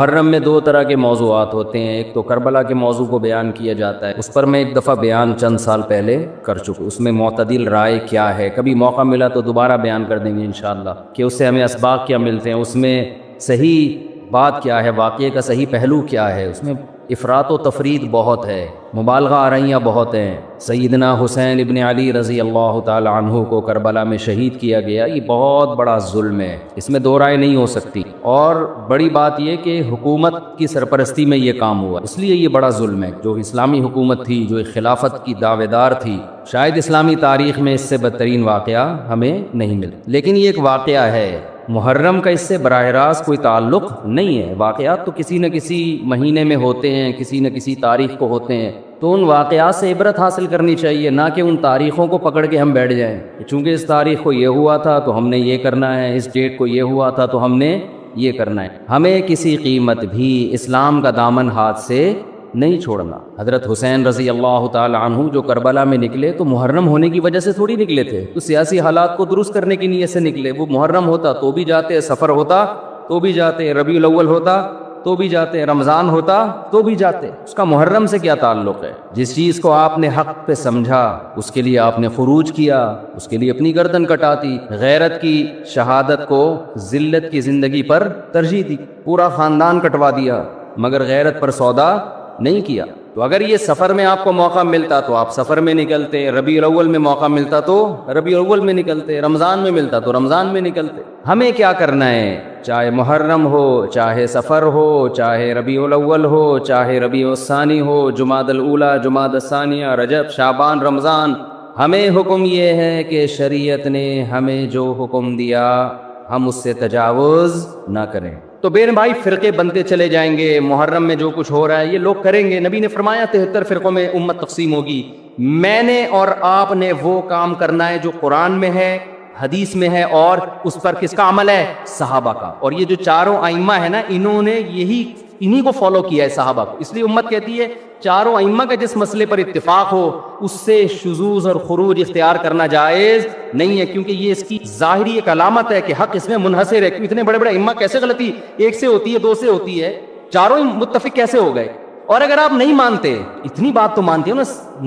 محرم میں دو طرح کے موضوعات ہوتے ہیں، ایک تو کربلا کے موضوع کو بیان کیا جاتا ہے، اس پر میں ایک دفعہ بیان چند سال پہلے کر چکا، اس میں معتدل رائے کیا ہے، کبھی موقع ملا تو دوبارہ بیان کر دیں گے انشاءاللہ کہ اس سے ہمیں اسباق کیا ملتے ہیں، اس میں صحیح بات کیا ہے، واقعے کا صحیح پہلو کیا ہے۔ اس میں افراط و تفرید بہت ہے، مبالغہ آرائیاں بہت ہیں۔ سیدنا حسین ابن علی رضی اللہ تعالی عنہ کو کربلا میں شہید کیا گیا، یہ بہت بڑا ظلم ہے، اس میں دو رائے نہیں ہو سکتی۔ اور بڑی بات یہ کہ حکومت کی سرپرستی میں یہ کام ہوا، اس لیے یہ بڑا ظلم ہے۔ جو اسلامی حکومت تھی، جو ایک خلافت کی دعوے دار تھی، شاید اسلامی تاریخ میں اس سے بدترین واقعہ ہمیں نہیں ملا، لیکن یہ ایک واقعہ ہے۔ محرم کا اس سے براہ راست کوئی تعلق نہیں ہے، واقعات تو کسی نہ کسی مہینے میں ہوتے ہیں، کسی نہ کسی تاریخ کو ہوتے ہیں، تو ان واقعات سے عبرت حاصل کرنی چاہیے، نہ کہ ان تاریخوں کو پکڑ کے ہم بیٹھ جائیں چونکہ اس تاریخ کو یہ ہوا تھا تو ہم نے یہ کرنا ہے، اس ڈیٹ کو یہ ہوا تھا تو ہم نے یہ کرنا ہے۔ ہمیں کسی قیمت بھی اسلام کا دامن ہاتھ سے نہیں چھوڑنا۔ حضرت حسین رضی اللہ تعالی عنہ جو کربلا میں نکلے تو محرم ہونے کی وجہ سے تھوڑی نکلے تھے، تو سیاسی حالات کو درست کرنے کی نیت سے نکلے۔ وہ محرم ہوتا تو بھی جاتے، سفر ہوتا تو بھی جاتے، ربیع الاول ہوتا تو بھی جاتے، رمضان ہوتا تو بھی جاتے۔ اس کا محرم سے کیا تعلق ہے؟ جس چیز کو آپ نے حق پہ سمجھا اس کے لیے آپ نے خروج کیا، اس کے لیے اپنی گردن کٹاتی، غیرت کی شہادت کو ذلت کی زندگی پر ترجیح دی، پورا خاندان کٹوا دیا مگر غیرت پر سودا نہیں کیا۔ تو اگر یہ سفر میں آپ کو موقع ملتا تو آپ سفر میں نکلتے، ربیع الاول میں موقع ملتا تو ربیع الاول میں نکلتے، رمضان میں ملتا تو رمضان میں نکلتے۔ ہمیں کیا کرنا ہے؟ چاہے محرم ہو، چاہے سفر ہو، چاہے ربیع الاول ہو، چاہے ربیع الثانی ہو، جمادی الاولیٰ، جمادی الثانیہ، رجب، شعبان، رمضان، ہمیں حکم یہ ہے کہ شریعت نے ہمیں جو حکم دیا ہم اس سے تجاوز نہ کریں۔ تو بہن بھائی، فرقے بنتے چلے جائیں گے، محرم میں جو کچھ ہو رہا ہے یہ لوگ کریں گے۔ نبی نے فرمایا 73 فرقوں میں امت تقسیم ہوگی۔ میں نے اور آپ نے وہ کام کرنا ہے جو قرآن میں ہے، حدیث میں ہے، اور اس پر کس کا عمل ہے؟ صحابہ کا۔ اور یہ جو چاروں ائمہ ہیں نا، انہوں نے انہی کو فالو کیا ہے، صحابہ کو۔ اس لیے امت کہتی ہے چاروں ائمہ کا جس مسئلے پر اتفاق ہو اس سے شذوذ اور خروج اختیار کرنا جائز نہیں ہے، کیونکہ یہ اس کی ظاہری ایک علامت ہے کہ حق اس میں منحصر ہے۔ اتنے بڑے بڑے ائمہ کیسے غلطی ایک سے ہوتی ہے، دو سے ہوتی ہے، چاروں متفق کیسے ہو گئے؟ اور اگر آپ نہیں مانتے، اتنی بات تو مانتے ہو نا،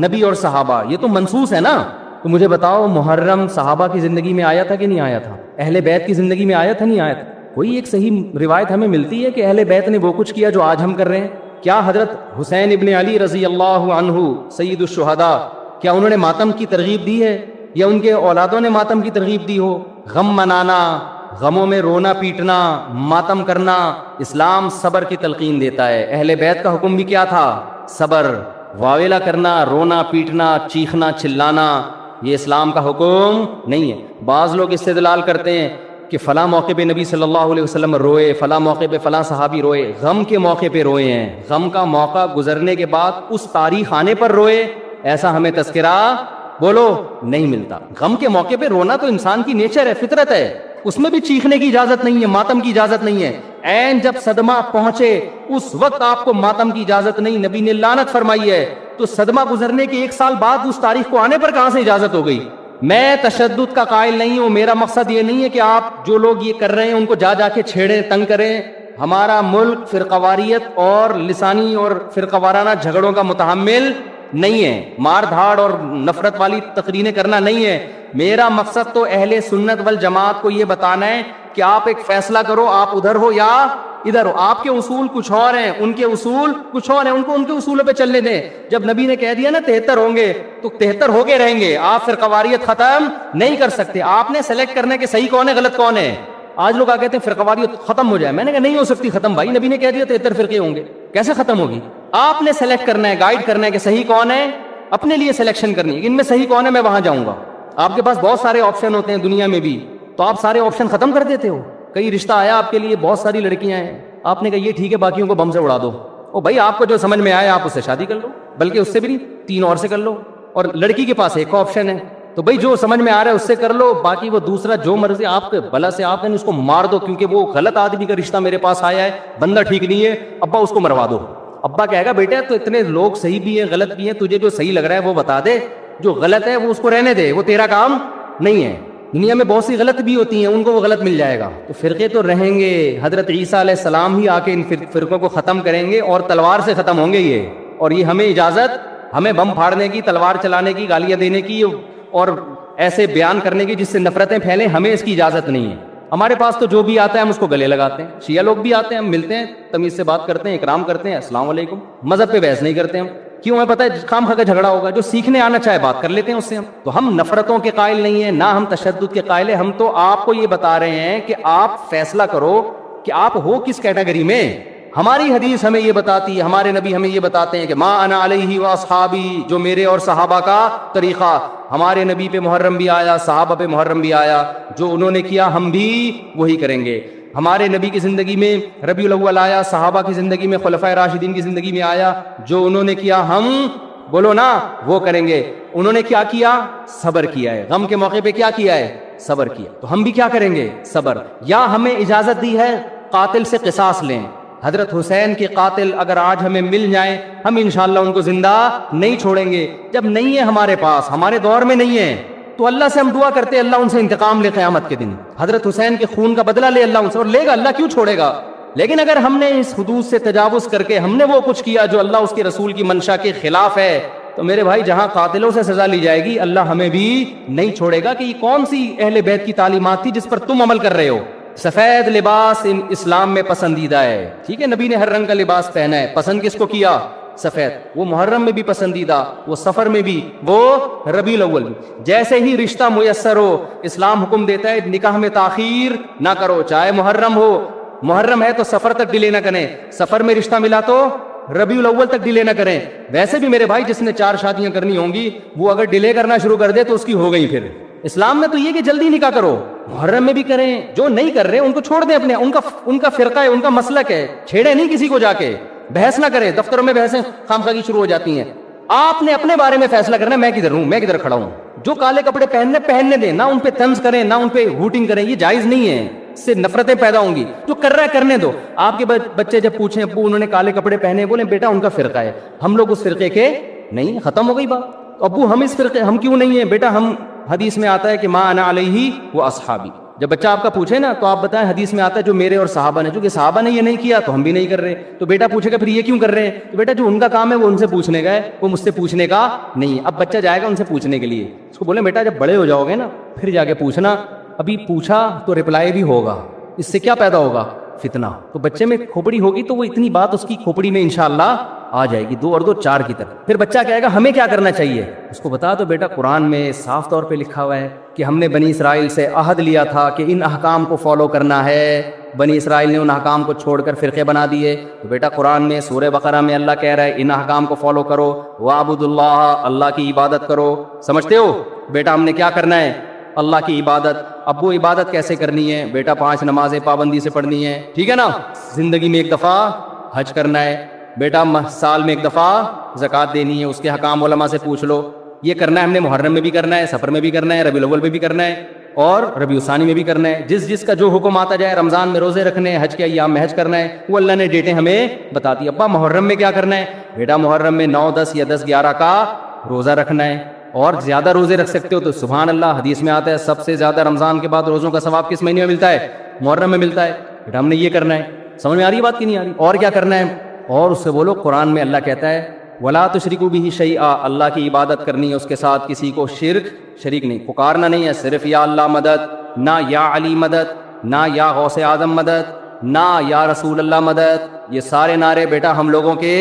نبی اور صحابہ یہ تو منصوص ہے نا، تو مجھے بتاؤ محرم صحابہ کی زندگی میں آیا تھا کہ نہیں آیا تھا؟ اہل بیت کی زندگی میں آیا تھا نہیں آیا تھا؟ کوئی ایک صحیح روایت ہمیں ملتی ہے کہ اہل بیت نے وہ کچھ کیا جو آج ہم کر رہے ہیں؟ کیا حضرت حسین ابن علی رضی اللہ عنہ سید الشہداء، کیا انہوں نے ماتم کی ترغیب دی ہے یا ان کے اولادوں نے ماتم کی ترغیب دی ہو؟ غم منانا، غموں میں رونا پیٹنا، ماتم کرنا، اسلام صبر کی تلقین دیتا ہے۔ اہل بیت کا حکم بھی کیا تھا؟ صبر، واویلا کرنا، رونا پیٹنا، چیخنا چلانا، یہ اسلام کا حکم نہیں ہے۔ بعض لوگ استدلال کرتے ہیں کہ فلاں موقع پہ نبی صلی اللہ علیہ وسلم روئے، فلاں موقع پہ فلاں صحابی روئے، غم کے موقع پہ روئے ہیں، غم کا موقع گزرنے کے بعد اس تاریخ آنے پر روئے، ایسا ہمیں تذکرہ بولو نہیں ملتا۔ غم کے موقع پہ رونا تو انسان کی نیچر ہے، فطرت ہے، اس میں بھی چیخنے کی اجازت نہیں ہے، ماتم کی اجازت نہیں ہے۔ عین جب صدمہ پہنچے اس وقت آپ کو ماتم کی اجازت نہیں، نبی نے لعنت فرمائی ہے، تو صدمہ گزرنے کے 1 سال بعد اس تاریخ کو آنے پر کہاں سے اجازت ہو گئی؟ میں تشدد کا قائل نہیں ہوں، میرا مقصد یہ نہیں ہے کہ آپ جو لوگ یہ کر رہے ہیں ان کو جا کے چھیڑیں، تنگ کریں۔ ہمارا ملک فرقواریت اور لسانی اور فرقہ وارانہ جھگڑوں کا متحمل نہیں ہے، مار دھاڑ اور نفرت والی تقریریں کرنا نہیں ہے۔ میرا مقصد تو اہل سنت والجماعت کو یہ بتانا ہے کہ آپ ایک فیصلہ کرو، آپ ادھر ہو یا ادھر ہو، آپ کے اصول کچھ اور ہیں، ان کے اصول کچھ اور ہیں، ان کو ان کے اصولوں پہ چلنے دیں۔ جب نبی نے کہہ دیا نا 73 ہوں گے تو 73 ہو کے رہیں گے، آپ پھر قواریت ختم نہیں کر سکتے۔ آپ نے سلیکٹ کرنا کہ صحیح کون ہے غلط کون ہے۔ آج لوگ کہتے ہیں فرقواریت ختم ہو جائے، میں نے کہا نہیں ہو سکتی ختم، بھائی نبی نے کہہ دیا 73 فرقے ہوں گے، کیسے ختم ہوگی؟ آپ نے سلیکٹ کرنا ہے، گائیڈ کرنا ہے کہ صحیح کون ہے، اپنے لیے سلیکشن کرنی ہے، ان میں صحیح کون ہے میں وہاں جاؤں گا۔ آپ کے پاس بہت سارے آپشن ہوتے ہیں دنیا میں بھی، تو آپ سارے آپشن ختم کر دیتے ہو۔ کئی رشتہ آیا آپ کے لیے، بہت ساری لڑکیاں ہیں، آپ نے کہا یہ ٹھیک ہے باقیوں کو بم سے اڑا دو، او بھائی آپ کو جو سمجھ میں آیا آپ اس سے شادی کر لو، بلکہ اس سے بھی نہیں 3 اور سے کر لو، اور لڑکی کے پاس ایک آپشن ہے، تو بھائی جو سمجھ میں آ رہا ہے اس سے کر لو، باقی وہ دوسرا جو مرضی آپ کے بلا سے آپ نے اس کو مار دو، کیونکہ وہ غلط آدمی کا رشتہ میرے پاس آیا ہے، بندہ ٹھیک نہیں ہے، ابا اس کو مروا دو۔ ابا کہے گا بیٹا تو اتنے لوگ صحیح بھی ہیں غلط بھی ہیں، تجھے جو صحیح لگ رہا ہے وہ بتا دے، جو غلط ہے وہ اس کو رہنے دے، وہ تیرا کام نہیں ہے۔ دنیا میں بہت سی غلط بھی ہوتی ہیں، ان کو وہ غلط مل جائے گا. تو فرقے تو رہیں گے، حضرت عیسیٰ علیہ السلام ہی آ کے ان فرقوں کو ختم کریں گے اور تلوار سے ختم ہوں گے یہ. اور یہ ہمیں اجازت، ہمیں بم پھاڑنے کی، تلوار چلانے کی، گالیاں دینے کی اور ایسے بیان کرنے کی جس سے نفرتیں پھیلیں، ہمیں اس کی اجازت نہیں ہے. ہمارے پاس تو جو بھی آتا ہے ہم اس کو گلے لگاتے ہیں. شیعہ لوگ بھی آتے ہیں، ہم ملتے ہیں، تمیز سے بات کرتے ہیں، اکرام کرتے ہیں، السلام علیکم. مذہب پہ بحث نہیں کرتے ہم، کیوں؟ ہمیں پتہ ہے خام خواہ کا جھگڑا ہوگا. جو سیکھنے آنا چاہے بات کر لیتے ہیں اس سے. ہم نفرتوں کے قائل نہیں ہیں، نہ ہم تشدد کے قائل ہیں. ہم تو آپ کو یہ بتا رہے ہیں کہ آپ فیصلہ کرو کہ آپ ہو کس کیٹیگری میں. ہماری حدیث ہمیں یہ بتاتی ہے، ہمارے نبی ہمیں یہ بتاتے ہیں کہ ما انا علیہ واصحابی، جو میرے اور صحابہ کا طریقہ. ہمارے نبی پہ محرم بھی آیا، صحابہ پہ محرم بھی آیا، جو انہوں نے کیا ہم بھی وہی کریں گے. ہمارے نبی کی زندگی میں ربیع الاول آیا، صحابہ کی زندگی میں خلفائے راشدین کی زندگی میں آیا، جو انہوں نے کیا ہم بولو نا وہ کریں گے. انہوں نے کیا کیا؟ صبر کیا ہے. غم کے موقع پہ کیا کیا ہے؟ صبر کیا. تو ہم بھی کیا کریں گے؟ صبر. یا ہمیں اجازت دی ہے قاتل سے قصاص لیں. حضرت حسین کے قاتل اگر آج ہمیں مل جائیں، ہم انشاءاللہ ان کو زندہ نہیں چھوڑیں گے. جب نہیں ہے ہمارے پاس، ہمارے دور میں نہیں ہے، تو اللہ سے ہم دعا کرتے اللہ ان سے انتقام لے قیامت کے دن. حضرت حسین کے خون کا بدلہ لے اللہ ان سے، اور لے گا، اللہ کیوں چھوڑے گا. لیکن اگر ہم نے اس حدود سے تجاوز کر کے ہم نے وہ کچھ کیا جو اللہ اس کے رسول کی منشا کے خلاف ہے، تو میرے بھائی جہاں قاتلوں سے سزا لی جائے گی، اللہ ہمیں بھی نہیں چھوڑے گا. کہ یہ کون سی اہل بیت کی تعلیمات تھی جس پر تم عمل کر رہے ہو؟ سفید لباس اسلام میں پسندیدہ ہے، ٹھیک ہے، نبی نے ہر رنگ کا لباس پہنا ہے. پسند کس کو کیا؟ سفید. وہ محرم میں بھی پسندیدہ، وہ سفر میں بھی، وہ ربیع الاول بھی. جیسے ہی رشتہ میسر ہو، اسلام حکم دیتا ہے نکاح میں تاخیر نہ کرو، چاہے محرم ہو. محرم ہے تو سفر تک ڈیلے نہ کریں، سفر میں رشتہ ملا تو ربیع الاول تک ڈیلے نہ کریں. ویسے بھی میرے بھائی جس نے 4 شادیاں کرنی ہوں گی، وہ اگر ڈیلے کرنا شروع کر دے تو اس کی ہو گئی. پھر اسلام میں تو یہ کہ جلدی نکاح کرو، محرم میں بھی کریں. جو نہیں کر رہے ان کو چھوڑ دیں، اپنے ان کا فرقہ ہے، ان کا مسلک ہے، چھیڑے نہیں کسی کو. جا کے بحث نہ کریں. دفتروں میں بحثیں خامخواہ کی شروع ہو جاتی ہیں. آپ نے اپنے بارے میں فیصلہ کرنا ہے، میں کدھر ہوں، میں کدھر کھڑا ہوں. جو کالے کپڑے پہننے دیں، نہ ان پہ طنز کریں، نہ ان پہ ہوٹنگ کریں، یہ جائز نہیں ہے. اس سے نفرتیں پیدا ہوں گی. جو کر رہا ہے کرنے دو. آپ کے بچے جب پوچھیں ابو انہوں نے کالے کپڑے پہنے، بولیں بیٹا ان کا فرقہ ہے، ہم لوگ اس فرقے کے نہیں. ختم ہو گئی بات. ابو ہم اس فرقے ہم کیوں نہیں ہیں؟ بیٹا ہم، حدیث میں آتا ہے کہ ما انا علیہ و اصحابی. جب بچہ آپ کا پوچھے نا تو آپ بتائیں حدیث میں آتا ہے جو میرے اور صحابہ نے. چونکہ صحابہ نے یہ نہیں کیا تو ہم بھی نہیں کر رہے. تو بیٹا پوچھے گا پھر یہ کیوں کر رہے ہیں؟ تو بیٹا جو ان کا کام ہے وہ ان سے پوچھنے کا ہے، وہ مجھ سے پوچھنے کا نہیں ہے. اب بچہ جائے گا ان سے پوچھنے کے لیے، اس کو بولے بیٹا جب بڑے ہو جاؤ گے نا پھر جا کے پوچھنا. ابھی پوچھا تو رپلائی بھی ہوگا، اس سے کیا پیدا ہوگا؟ فتنہ. تو بچے میں کھوپڑی ہوگی تو وہ اتنی بات اس کی کھوپڑی میں انشاءاللہ آ جائے گی، 2 اور 2 4 کی طرح. پھر بچہ کہے گا ہمیں کیا کرنا چاہیے؟ اس کو بتا تو بیٹا قرآن میں صاف طور پہ لکھا ہوا ہے کہ ہم نے بنی اسرائیل سے عہد لیا تھا کہ ان احکام کو فالو کرنا ہے. بنی اسرائیل نے ان احکام کو چھوڑ کر فرقے بنا دیے. تو بیٹا قرآن میں سورہ بقرہ میں اللہ کہہ رہا ہے ان احکام کو فالو کرو، وَاعْبُدُوا اللَّهَ، اللہ کی عبادت کرو. سمجھتے ہو؟ بیٹا ہم نے کیا کرنا ہے؟ اللہ کی عبادت. اب وہ عبادت کیسے کرنی ہے؟ بیٹا 5 نمازیں پابندی سے پڑھنی ہے، ٹھیک ہے نا. زندگی میں 1 دفعہ حج کرنا ہے. بیٹا سال میں 1 دفعہ زکوٰۃ دینی ہے، اس کے حکام علماء سے پوچھ لو. یہ کرنا ہے ہم نے، محرم میں بھی کرنا ہے، سفر میں بھی کرنا ہے، ربیع الاول میں بھی کرنا ہے، اور ربیع الثانی میں بھی کرنا ہے. جس کا جو حکم آتا جائے. رمضان میں روزے رکھنے ہیں، حج کے ایام میں حج کرنا ہے، وہ اللہ نے ڈیٹیں ہمیں بتا دی. ابا محرم میں کیا کرنا ہے؟ بیٹا محرم میں 9 10 یا 10 11 کا روزہ رکھنا ہے. اور زیادہ روزے رکھ سکتے ہو تو سبحان اللہ. حدیث میں آتا ہے سب سے زیادہ رمضان کے بعد روزوں کا ثواب کس مہینے میں ملتا ہے؟ محرم میں ملتا ہے. بیٹا ہم نے یہ کرنا ہے. سمجھ میں آ رہی ہے بات کی نہیں آ رہی؟ اور کیا کرنا ہے؟ اور اس سے بولو قرآن میں اللہ کہتا ہے وَلَا تُشْرِكُوا بِهِ شَيْئًا، اللہ کی عبادت کرنی ہے، اس کے ساتھ کسی کو شریک نہیں. پکارنا نہیں ہے صرف یا اللہ مدد، نہ یا علی مدد، نہ یا غوث اعظم مدد، نہ یا رسول اللہ مدد. یہ سارے نعرے بیٹا ہم لوگوں کے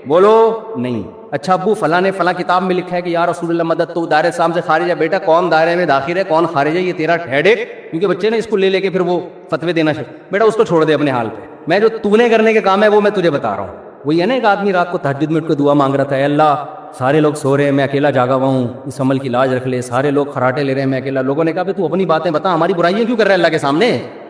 بولو نہیں. اچھا ابو فلاں نے فلاں کتاب میں لکھا ہے کہ یا رسول اللہ مدد، تو دائرے اسلام سے خارج ہے. بیٹا کون دائرے میں داخل ہے کون خارج ہے یہ تیرا ہیڈیک. کیونکہ بچے نے اس کو لے کے پھر وہ فتوے دینا بیٹا اس کو چھوڑ دے اپنے حال پہ. میں جو تو نے کرنے کے کام ہے وہ میں تجھے بتا رہا ہوں. وہی ہے نا ایک آدمی رات کو تہجد میں اٹھ کے دعا مانگ رہا تھا، اے اللہ سارے لوگ سو رہے ہیں میں اکیلا جاگا ہوا ہوں، اس عمل کی لاج رکھ لے. سارے لوگ خراٹے لے رہے ہیں میں اکیلا. لوگوں نے کہا تو اپنی باتیں بتا، ہماری برائیاں کیوں کر رہا ہے اللہ کے سامنے؟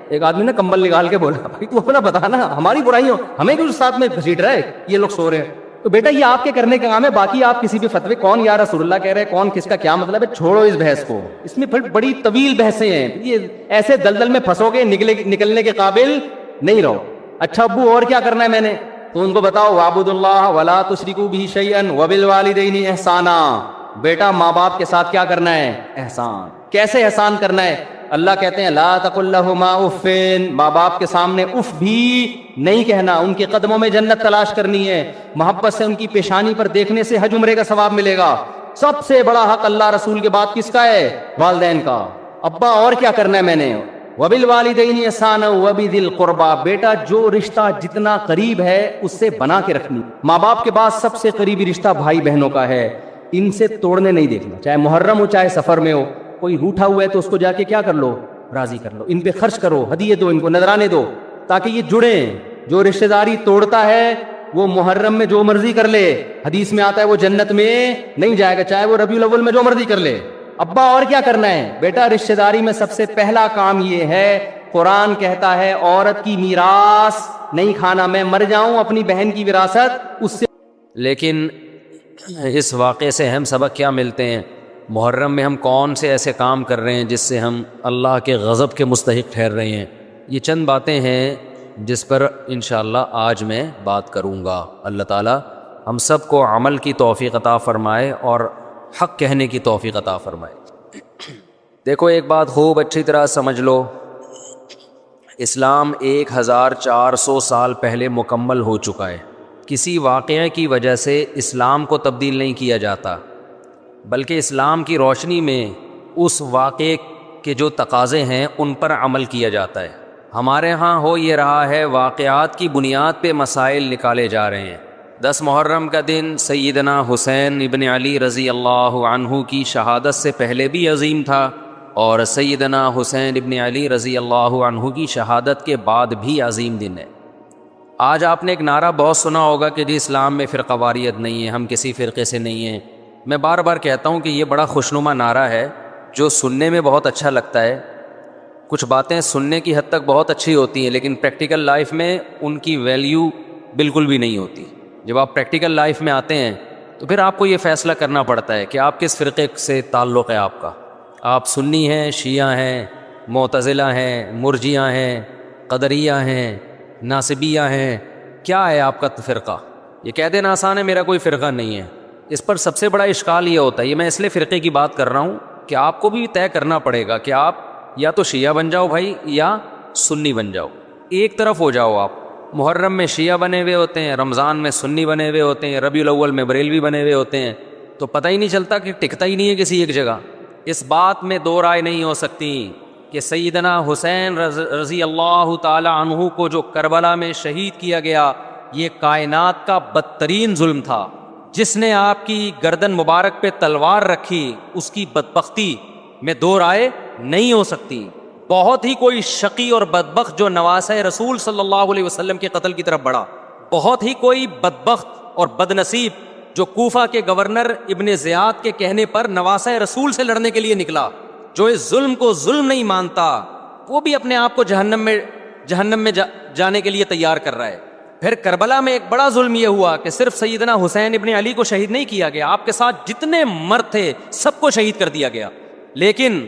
ایک آدمی نے کمبل نکال کے بولا بھائی تو اپنا بتا نا، ہماری برائیوں ہمیں کیوں ساتھ میں گھسیٹ رہا ہے، یہ لوگ سو رہے ہیں. تو بیٹا یہ آپ کے کرنے کا کام ہے. باقی آپ کسی بھی فتوے کون یا رسول اللہ کہہ رہے ہیں، کون کس کا کیا مطلب ہے، چھوڑو اس بحث کو. اس میں پھر بڑی طویل بحثیں ہیں، یہ ایسے دلدل میں پھنسو گے نکلنے کے قابل نہیں رہو. اچھا ابو اور کیا کرنا ہے میں نے؟ تو ان کو بتاؤ وَاعْبُدُوا اللَّهَ وَلَا تُشْرِكُوا بِهِ شَيْئًا وَبِالْوَالِدَيْنِ إِحْسَانًا. بیٹا ماں باپ کے ساتھ کیا کرنا ہے؟ احسان. کیسے احسان کرنا ہے؟ اللہ کہتے ہیں لا تقل لہما اف، ماں باپ کے سامنے اف بھی نہیں کہنا، ان کے قدموں میں جنت تلاش کرنی ہے، محبت سے ان کی پیشانی پر دیکھنے سے حج عمرے کا ثواب ملے گا۔ سب سے بڑا حق اللہ رسول کے بعد کس کا ہے؟ والدین کا۔ ابا اور کیا کرنا ہے میں نے؟ وبالوالدین احسانا وبذی القربى، بیٹا جو رشتہ جتنا قریب ہے اس سے بنا کے رکھنی۔ ماں باپ کے بعد سب سے قریبی رشتہ بھائی بہنوں کا ہے، ان سے توڑنے نہیں دیکھنا، چاہے محرم ہو چاہے سفر میں ہو۔ کوئی روٹھا ہوا ہے تو اس کو جا کے کیا کر لو؟ راضی کر لو، ان پہ خرچ کرو، ہدیے دو، ان کو نذرانے دو، تاکہ یہ جڑیں۔ جو رشتہ داری توڑتا ہے وہ محرم میں جو مرضی کر لے، حدیث میں آتا ہے وہ جنت میں نہیں جائے گا، چاہے وہ ربیع الاول میں جو مرضی کر لے۔ ابا اور کیا کرنا ہے؟ بیٹا رشتہ داری میں سب سے پہلا کام یہ ہے، قرآن کہتا ہے عورت کی میراث نہیں کھانا، میں مر جاؤں اپنی بہن کی وراثت اس سے۔ لیکن اس واقعے سے ہم سبق کیا ملتے ہیں؟ محرم میں ہم کون سے ایسے کام کر رہے ہیں جس سے ہم اللہ کے غضب کے مستحق ٹھہر رہے ہیں؟ یہ چند باتیں ہیں جس پر انشاءاللہ آج میں بات کروں گا۔ اللہ تعالی ہم سب کو عمل کی توفیق عطا فرمائے اور حق کہنے کی توفیق عطا فرمائے۔ دیکھو ایک بات خوب اچھی طرح سمجھ لو، اسلام 1400 سال پہلے مکمل ہو چکا ہے۔ کسی واقعے کی وجہ سے اسلام کو تبدیل نہیں کیا جاتا، بلکہ اسلام کی روشنی میں اس واقعے کے جو تقاضے ہیں ان پر عمل کیا جاتا ہے۔ ہمارے ہاں ہو یہ رہا ہے، واقعات کی بنیاد پہ مسائل نکالے جا رہے ہیں۔ 10 محرم کا دن سیدنا حسین ابن علی رضی اللہ عنہ کی شہادت سے پہلے بھی عظیم تھا، اور سیدنا حسین ابن علی رضی اللہ عنہ کی شہادت کے بعد بھی عظیم دن ہے۔ آج آپ نے ایک نعرہ بہت سنا ہوگا کہ جی اسلام میں فرقہ واریت نہیں ہے، ہم کسی فرقے سے نہیں ہیں۔ میں بار بار کہتا ہوں کہ یہ بڑا خوشنما نعرہ ہے جو سننے میں بہت اچھا لگتا ہے، کچھ باتیں سننے کی حد تک بہت اچھی ہوتی ہیں لیکن پریکٹیکل لائف میں ان کی ویلیو بالکل بھی نہیں ہوتی۔ جب آپ پریکٹیکل لائف میں آتے ہیں تو پھر آپ کو یہ فیصلہ کرنا پڑتا ہے کہ آپ کس فرقے سے تعلق ہے آپ کا۔ آپ سنی ہیں، شیعہ ہیں، معتزلہ ہیں، مرجیہ ہیں، قدریہ ہیں، ناصبیہ ہیں، کیا ہے آپ کا فرقہ؟ یہ کہہ دینا آسان ہے میرا کوئی فرقہ نہیں ہے۔ اس پر سب سے بڑا اشکال یہ ہوتا ہے، یہ میں اس لیے فرقے کی بات کر رہا ہوں کہ آپ کو بھی طے کرنا پڑے گا کہ آپ یا تو شیعہ بن جاؤ بھائی یا سنی بن جاؤ، ایک طرف ہو جاؤ آپ۔ محرم میں شیعہ بنے ہوئے ہوتے ہیں، رمضان میں سنی بنے ہوئے ہوتے ہیں، ربیع الاول میں بریلوی بنے ہوئے ہوتے ہیں، تو پتہ ہی نہیں چلتا کہ ٹکتا ہی نہیں ہے کسی ایک جگہ۔ اس بات میں دو رائے نہیں ہو سکتی کہ سیدنا حسین رضی اللہ تعالی عنہ کو جو کربلا میں شہید کیا گیا، یہ کائنات کا بدترین ظلم تھا۔ جس نے آپ کی گردن مبارک پہ تلوار رکھی اس کی بدبختی میں دو رائے نہیں ہو سکتی۔ بہت ہی کوئی شقی اور بدبخت جو نواسہ رسول صلی اللہ علیہ وسلم کے قتل کی طرف بڑھا، بہت ہی کوئی بدبخت اور بدنصیب جو کوفہ کے گورنر ابن زیاد کے کہنے پر نواسہ رسول سے لڑنے کے لیے نکلا، جو اس ظلم کو ظلم نہیں مانتا، وہ بھی اپنے آپ کو جہنم میں جانے کے لیے تیار کر رہا ہے۔ پھر کربلا میں ایک بڑا ظلم یہ ہوا کہ صرف سیدنا حسین ابن علی کو شہید نہیں کیا گیا، آپ کے ساتھ جتنے مرد تھے سب کو شہید کر دیا گیا۔ لیکن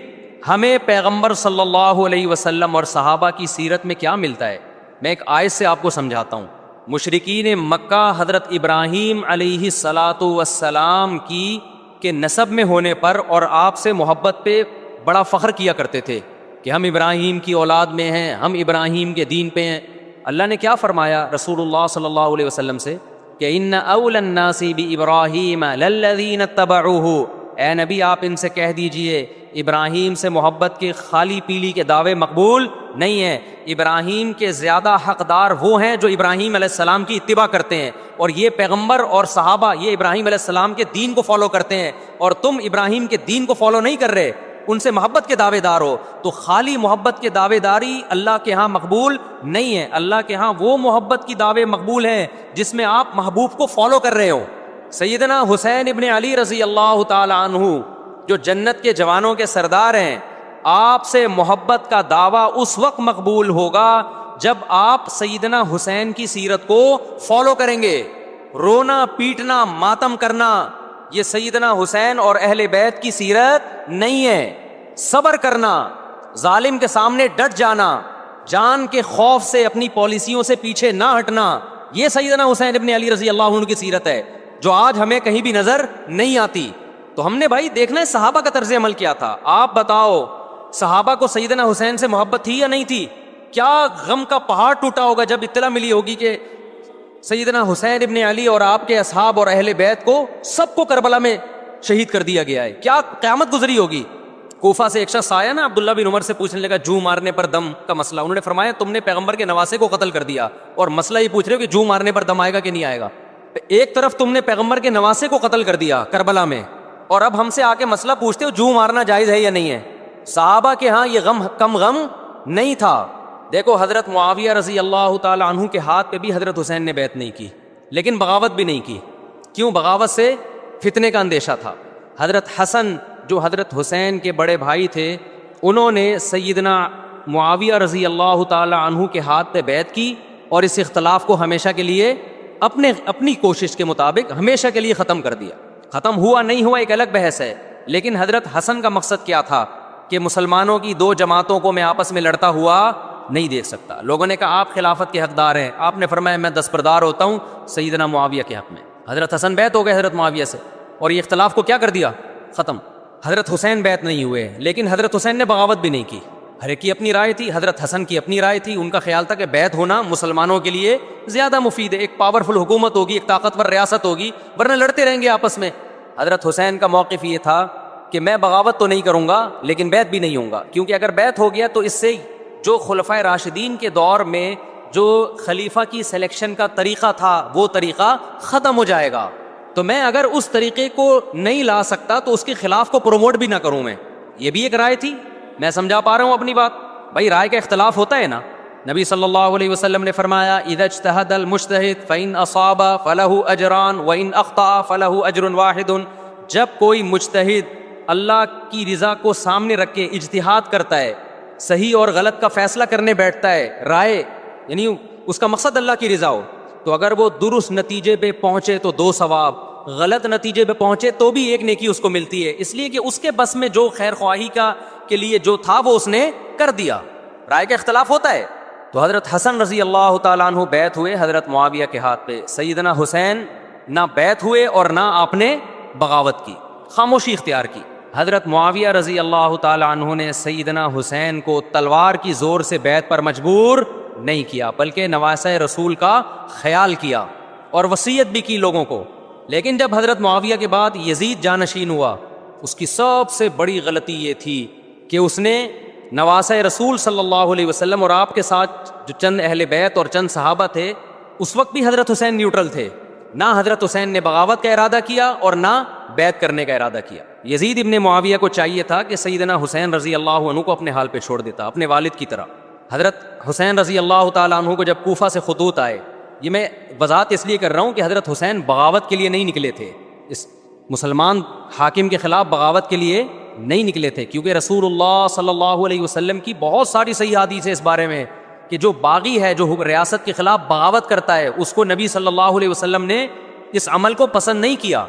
ہمیں پیغمبر صلی اللہ علیہ وسلم اور صحابہ کی سیرت میں کیا ملتا ہے؟ میں ایک آیت سے آپ کو سمجھاتا ہوں۔ مشرکین مکہ حضرت ابراہیم علیہ الصلاۃ والسلام کی کے نسب میں ہونے پر اور آپ سے محبت پہ بڑا فخر کیا کرتے تھے کہ ہم ابراہیم کی اولاد میں ہیں، ہم ابراہیم کے دین پہ ہیں۔ اللہ نے کیا فرمایا رسول اللہ صلی اللہ علیہ وسلم سے کہ ان اول الناس بابراہیم للذین اتبعوہ، اے نبی آپ ان سے کہہ دیجئے ابراہیم سے محبت کے خالی پیلی کے دعوے مقبول نہیں ہیں۔ ابراہیم کے زیادہ حقدار وہ ہیں جو ابراہیم علیہ السلام کی اتباع کرتے ہیں، اور یہ پیغمبر اور صحابہ یہ ابراہیم علیہ السلام کے دین کو فالو کرتے ہیں، اور تم ابراہیم کے دین کو فالو نہیں کر رہے، ان سے محبت کے دعوے دار ہو۔ تو خالی محبت کے دعوے داری اللہ کے ہاں مقبول نہیں ہے۔ اللہ کے ہاں وہ محبت کی دعوے مقبول ہیں جس میں آپ محبوب کو فالو کر رہے ہو۔ سیدنا حسین ابن علی رضی اللہ تعالی عنہ جو جنت کے جوانوں کے سردار ہیں، آپ سے محبت کا دعویٰ اس وقت مقبول ہوگا جب آپ سیدنا حسین کی سیرت کو فالو کریں گے۔ رونا پیٹنا ماتم کرنا یہ سیدنا حسین اور اہل بیت کی سیرت نہیں ہے۔ صبر کرنا، ظالم کے سامنے ڈٹ جانا، جان کے خوف سے اپنی پالیسیوں سے پیچھے نہ ہٹنا، یہ سیدنا حسین ابن علی رضی اللہ عنہ کی سیرت ہے جو آج ہمیں کہیں بھی نظر نہیں آتی۔ تو ہم نے بھائی دیکھنا ہے صحابہ کا طرز عمل کیا تھا. آپ بتاؤ صحابہ کو سیدنا حسین سے محبت تھی یا نہیں تھی؟ کیا غم کا پہاڑ ٹوٹا ہوگا جب اطلاع ملی ہوگی کہ سیدنا حسین ابن علی اور آپ کے اصحاب اور اہل بیت کو سب کو کربلا میں شہید کر دیا گیا ہے. کیا قیامت گزری ہوگی. کوفہ سے ایک شخص آیا نا, عبداللہ بن عمر سے پوچھنے لگا جو مارنے پر دم کا مسئلہ. انہوں نے فرمایا تم نے پیغمبر کے نواسے کو قتل کر دیا اور مسئلہ یہ پوچھ رہے ہو کہ جو مارنے پر دم آئے گا کہ نہیں آئے گا. ایک طرف تم نے پیغمبر کے نواسے کو قتل کر دیا کربلا میں, اور اب ہم سے آ کے مسئلہ پوچھتے ہو جو مارنا جائز ہے یا نہیں ہے. صحابہ کے ہاں یہ غم کم غم نہیں تھا. دیکھو حضرت معاویہ رضی اللہ تعالی عنہ کے ہاتھ پہ بھی حضرت حسین نے بیعت نہیں کی, لیکن بغاوت بھی نہیں کی. کیوں؟ بغاوت سے فتنے کا اندیشہ تھا. حضرت حسن جو حضرت حسین کے بڑے بھائی تھے, انہوں نے سیدنا معاویہ رضی اللہ تعالی عنہ کے ہاتھ پہ بیعت کی اور اس اختلاف کو ہمیشہ کے لیے اپنی کوشش کے مطابق ہمیشہ کے لیے ختم کر دیا. ختم ہوا نہیں ہوا ایک الگ بحث ہے, لیکن حضرت حسن کا مقصد کیا تھا کہ مسلمانوں کی دو جماعتوں کو میں آپس میں لڑتا ہوا نہیں دیکھ سکتا. لوگوں نے کہا آپ خلافت کے حقدار ہیں, آپ نے فرمایا میں دستبردار ہوتا ہوں سیدنا معاویہ کے حق میں. حضرت حسن بیعت ہو گئے حضرت معاویہ سے اور یہ اختلاف کو کیا کر دیا؟ ختم. حضرت حسین بیعت نہیں ہوئے, لیکن حضرت حسین نے بغاوت بھی نہیں کی. ہر ایک کی اپنی رائے تھی. حضرت حسن کی اپنی رائے تھی, ان کا خیال تھا کہ بیعت ہونا مسلمانوں کے لیے زیادہ مفید ہے, ایک پاورفل حکومت ہوگی, ایک طاقتور ریاست ہوگی, ورنہ لڑتے رہیں گے آپس میں. حضرت حسین کا موقف یہ تھا کہ میں بغاوت تو نہیں کروں گا لیکن بیعت بھی نہیں ہوں گا, کیونکہ اگر بیعت ہو گیا تو اس سے جو خلفائے راشدین کے دور میں جو خلیفہ کی سلیکشن کا طریقہ تھا وہ طریقہ ختم ہو جائے گا. تو میں اگر اس طریقے کو نہیں لا سکتا تو اس کے خلاف کو پروموٹ بھی نہ کروں میں. یہ بھی ایک رائے تھی. میں سمجھا پا رہا ہوں اپنی بات؟ بھائی رائے کا اختلاف ہوتا ہے نا. نبی صلی اللہ علیہ وسلم نے فرمایا اذا اجتہد المجتہد فإن اصاب فلہ اجران وإن اخطأ فلہ اجر واحد. جب کوئی مجتہد اللہ کی رضا کو سامنے رکھ کے اجتہاد کرتا ہے, صحیح اور غلط کا فیصلہ کرنے بیٹھتا ہے, رائے یعنی اس کا مقصد اللہ کی رضا ہو, تو اگر وہ درست نتیجے پہ پہنچے تو 2 ثواب, غلط نتیجے پہ پہنچے تو بھی 1 نیکی اس کو ملتی ہے, اس لیے کہ اس کے بس میں جو خیر خواہی کا کے لیے جو تھا وہ اس نے کر دیا. رائے کا اختلاف ہوتا ہے. تو حضرت حسن رضی اللہ تعالیٰ عنہ بیعت ہوئے حضرت معاویہ کے ہاتھ پہ. سیدنا حسین نہ بیعت ہوئے اور نہ آپ نے بغاوت کی, خاموشی اختیار کی. حضرت معاویہ رضی اللہ تعالیٰ عنہ نے سیدنا حسین کو تلوار کی زور سے بیعت پر مجبور نہیں کیا, بلکہ نواسۂ رسول کا خیال کیا اور وصیت بھی کی لوگوں کو. لیکن جب حضرت معاویہ کے بعد یزید جانشین ہوا, اس کی سب سے بڑی غلطی یہ تھی کہ اس نے نواسۂ رسول صلی اللہ علیہ وسلم اور آپ کے ساتھ جو چند اہل بیت اور چند صحابہ تھے, اس وقت بھی حضرت حسین نیوٹرل تھے. نہ حضرت حسین نے بغاوت کا ارادہ کیا اور نہ بیعت کرنے کا ارادہ کیا. یزید ابن معاویہ کو چاہیے تھا کہ سیدنا حسین رضی اللہ عنہ کو اپنے حال پہ چھوڑ دیتا, اپنے والد کی طرح. حضرت حسین رضی اللہ تعالیٰ عنہ کو جب کوفہ سے خطوط آئے, یہ میں وضاحت اس لیے کر رہا ہوں کہ حضرت حسین بغاوت کے لیے نہیں نکلے تھے, اس مسلمان حاکم کے خلاف بغاوت کے لیے نہیں نکلے تھے, کیونکہ رسول اللہ صلی اللہ علیہ وسلم کی بہت ساری صحیح حدیث ہے اس بارے میں کہ جو باغی ہے, جو ریاست کے خلاف بغاوت کرتا ہے, اس کو نبی صلی اللہ علیہ وسلم نے اس عمل کو پسند نہیں کیا.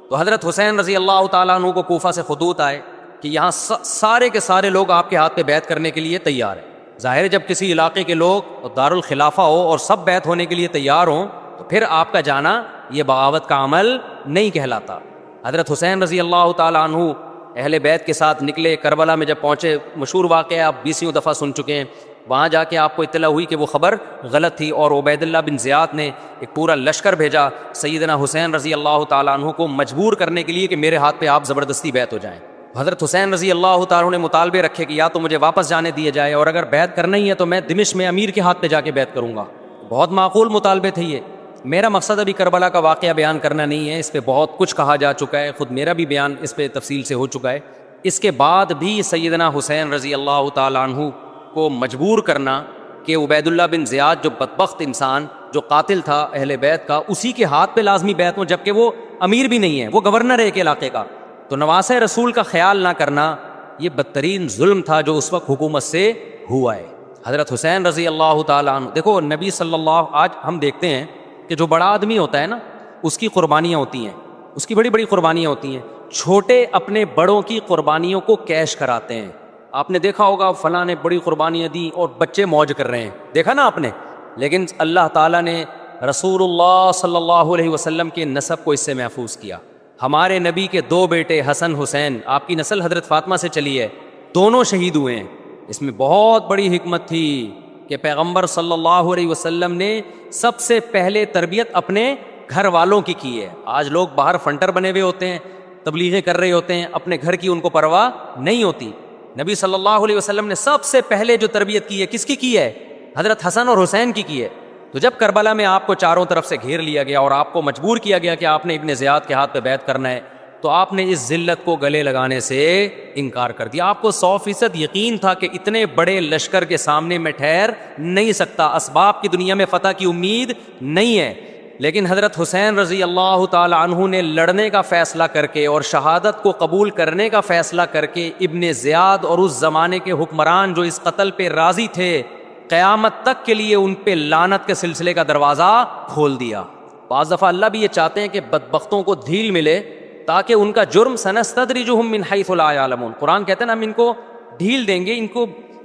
تو حضرت حسین رضی اللہ تعالیٰ عنہ کو کوفہ سے خطوط آئے کہ یہاں سارے کے سارے لوگ آپ کے ہاتھ پہ بیعت کرنے کے لیے تیار ہیں. ظاہر ہے جب کسی علاقے کے لوگ دارالخلافہ ہو اور سب بیعت ہونے کے لیے تیار ہوں تو پھر آپ کا جانا یہ بغاوت کا عمل نہیں کہلاتا. حضرت حسین رضی اللہ تعالیٰ عنہ اہل بیت کے ساتھ نکلے. کربلا میں جب پہنچے, مشہور واقعہ آپ 20 دفعہ سن چکے ہیں, وہاں جا کے آپ کو اطلاع ہوئی کہ وہ خبر غلط تھی اور عبید اللہ بن زیاد نے ایک پورا لشکر بھیجا سیدنا حسین رضی اللہ تعالیٰ عنہ کو مجبور کرنے کے لیے کہ میرے ہاتھ پہ آپ زبردستی بیعت ہو جائیں. حضرت حسین رضی اللہ تعالیٰ عنہ نے مطالبے رکھے کہ یا تو مجھے واپس جانے دیا جائے, اور اگر بیعت کرنا ہی ہے تو میں دمشق میں امیر کے ہاتھ پہ جا کے بیعت کروں گا. بہت معقول مطالبے تھے یہ. میرا مقصد ابھی کربلا کا واقعہ بیان کرنا نہیں ہے, اس پہ بہت کچھ کہا جا چکا ہے, خود میرا بھی بیان اس پہ تفصیل سے ہو چکا ہے. اس کے بعد بھی سیدنا حسین رضی اللہ تعالیٰ عنہ کو مجبور کرنا کہ عبید اللہ بن زیاد جو بدبخت انسان جو قاتل تھا اہل بیت کا, اسی کے ہاتھ پہ لازمی بیعت ہو, جبکہ وہ امیر بھی نہیں ہے, وہ گورنر ہے ایک علاقے کا. تو نواسۂ رسول کا خیال نہ کرنا یہ بدترین ظلم تھا جو اس وقت حکومت سے ہوا ہے. حضرت حسین رضی اللہ تعالیٰ عنہ, دیکھو نبی صلی اللہ, آج ہم دیکھتے ہیں کہ جو بڑا آدمی ہوتا ہے نا اس کی قربانیاں ہوتی ہیں, اس کی بڑی بڑی قربانیاں ہوتی ہیں. چھوٹے اپنے بڑوں کی قربانیوں کو کیش کراتے ہیں. آپ نے دیکھا ہوگا فلاں نے بڑی قربانیاں دی اور بچے موج کر رہے ہیں, دیکھا نا آپ نے. لیکن اللہ تعالیٰ نے رسول اللہ صلی اللہ علیہ وسلم کے نسب کو اس سے محفوظ کیا. ہمارے نبی کے 2 بیٹے حسن حسین، آپ کی نسل حضرت فاطمہ سے چلی ہے، دونوں شہید ہوئے ہیں۔ اس میں بہت بڑی حکمت تھی کہ پیغمبر صلی اللہ علیہ وسلم نے سب سے پہلے تربیت اپنے گھر والوں کی ہے۔ آج لوگ باہر فنٹر بنے ہوئے ہوتے ہیں، تبلیغیں کر رہے ہوتے ہیں، اپنے گھر کی ان کو پرواہ نہیں ہوتی۔ نبی صلی اللہ علیہ وسلم نے سب سے پہلے جو تربیت کی ہے کس کی ہے؟ حضرت حسن اور حسین کی ہے۔ تو جب کربلا میں آپ کو چاروں طرف سے گھیر لیا گیا اور آپ کو مجبور کیا گیا کہ آپ نے ابن زیاد کے ہاتھ پہ بیعت کرنا ہے، تو آپ نے اس ذلت کو گلے لگانے سے انکار کر دیا۔ آپ کو 100% یقین تھا کہ اتنے بڑے لشکر کے سامنے میں ٹھہر نہیں سکتا، اسباب کی دنیا میں فتح کی امید نہیں ہے، لیکن حضرت حسین رضی اللہ تعالی عنہ نے لڑنے کا فیصلہ کر کے اور شہادت کو قبول کرنے کا فیصلہ کر کے ابن زیاد اور اس زمانے کے حکمران جو اس قتل پہ راضی تھے، قیامت تک کے لیے ان پہ لعنت کے سلسلے کا دروازہ کھول دیا۔ بعض دفعہ اللہ بھی یہ چاہتے ہیں کہ بدبختوں کو ڈھیل ملے تاکہ ان کا جرم سنستدرجہم من حیث لا یعلمون، قرآن کہتے ہیں نا ہم ان کو ڈھیل دیں گے،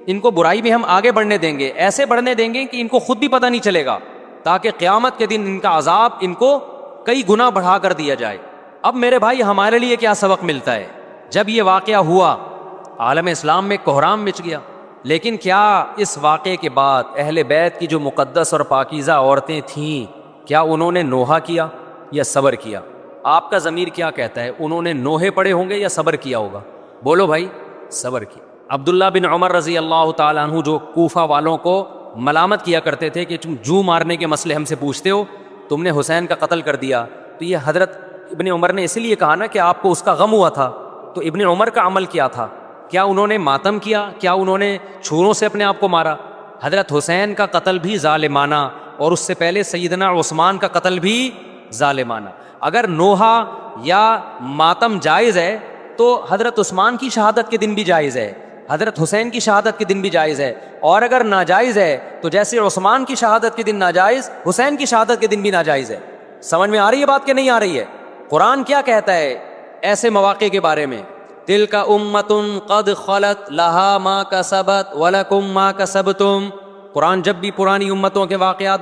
ان کو برائی میں ہم آگے بڑھنے دیں گے، ایسے بڑھنے دیں گے کہ ان کو خود بھی پتہ نہیں چلے گا، تاکہ قیامت کے دن ان کا عذاب ان کو کئی گنا بڑھا کر دیا جائے۔ اب میرے بھائی ہمارے لیے کیا سبق ملتا ہے؟ جب یہ واقعہ ہوا عالم اسلام میں کوہرام مچ گیا، لیکن کیا اس واقعے کے بعد اہل بیت کی جو مقدس اور پاکیزہ عورتیں تھیں، کیا انہوں نے نوحہ کیا یا صبر کیا؟ آپ کا ضمیر کیا کہتا ہے؟ انہوں نے نوحے پڑے ہوں گے یا صبر کیا ہوگا؟ بولو بھائی، صبر کیا۔ عبداللہ بن عمر رضی اللہ تعالیٰ عنہ جو کوفہ والوں کو ملامت کیا کرتے تھے کہ تم جو مارنے کے مسئلے ہم سے پوچھتے ہو، تم نے حسین کا قتل کر دیا، تو یہ حضرت ابن عمر نے اسی لیے کہا نا کہ آپ کو اس کا غم ہوا تھا۔ تو ابن عمر کا عمل کیا تھا؟ کیا انہوں نے ماتم کیا؟ کیا انہوں نے چھروں سے اپنے آپ کو مارا؟ حضرت حسین کا قتل بھی ظالمانہ، اور اس سے پہلے سیدنا عثمان کا قتل بھی ظالمانہ۔ اگر نوحہ یا ماتم جائز ہے تو حضرت عثمان کی شہادت کے دن بھی جائز ہے، حضرت حسین کی شہادت کے دن بھی جائز ہے، اور اگر ناجائز ہے تو جیسے عثمان کی شہادت کے دن ناجائز، حسین کی شہادت کے دن بھی ناجائز ہے۔ سمجھ میں آ رہی ہے بات کہ نہیں آ رہی ہے؟ قرآن کیا کہتا ہے ایسے مواقع کے بارے میں؟ تلک امۃ قد خلت لہا ما کسبت ولکم ما کسبتم۔ قرآن جب بھی پرانی امتوں کے واقعات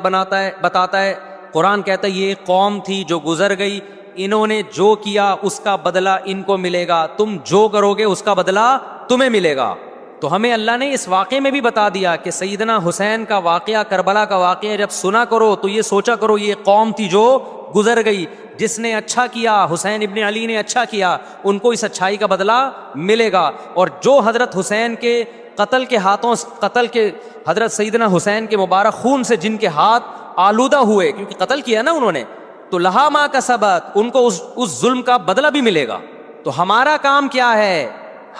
بتاتا ہے، قرآن کہتا ہے یہ ایک قوم تھی جو گزر گئی، انہوں نے جو کیا اس کا بدلہ ان کو ملے گا، تم جو کرو گے اس کا بدلہ تمہیں ملے گا۔ تو ہمیں اللہ نے اس واقعے میں بھی بتا دیا کہ سیدنا حسین کا واقعہ، کربلا کا واقعہ جب سنا کرو تو یہ سوچا کرو یہ قوم تھی جو گزر گئی، جس نے اچھا کیا، حسین ابن علی نے اچھا کیا، ان کو اس اچھائی کا بدلہ ملے گا۔ اور جو حضرت حسین کے قتل کے حضرت سیدنا حسین کے مبارک خون سے جن کے ہاتھ آلودہ ہوئے، کیونکہ قتل کیا نا انہوں نے، تو لہا ما کسبت، ان کو اس ظلم کا بدلہ بھی ملے گا۔ تو ہمارا کام کیا ہے؟